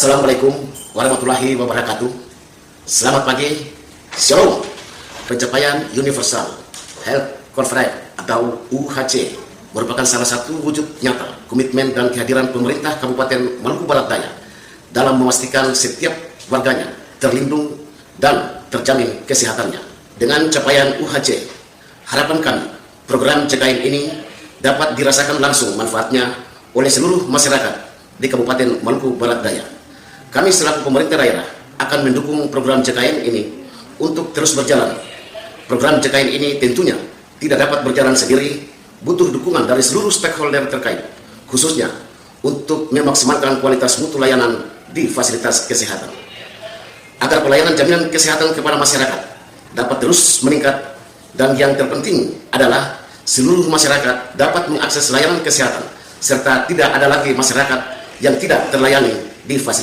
Assalamualaikum warahmatullahi wabarakatuh. Selamat pagi. Shalom. Pencapaian Universal Health Conference atau UHC merupakan salah satu wujud nyata komitmen dan kehadiran pemerintah Kabupaten Maluku Barat Daya dalam memastikan setiap warganya terlindung dan terjamin kesehatannya. Dengan capaian UHC, harapan kami program CKN ini dapat dirasakan langsung manfaatnya oleh seluruh masyarakat di Kabupaten Maluku Barat Daya. Kami selaku pemerintah daerah akan mendukung program CKN ini untuk terus berjalan. Program CKN ini tentunya tidak dapat berjalan sendiri, butuh dukungan dari seluruh stakeholder terkait, khususnya untuk memaksimalkan kualitas mutu layanan di fasilitas kesehatan. Agar pelayanan jaminan kesehatan kepada masyarakat dapat terus meningkat, dan yang terpenting adalah seluruh masyarakat dapat mengakses layanan kesehatan, serta tidak ada lagi masyarakat yang tidak terlayani di fasilitas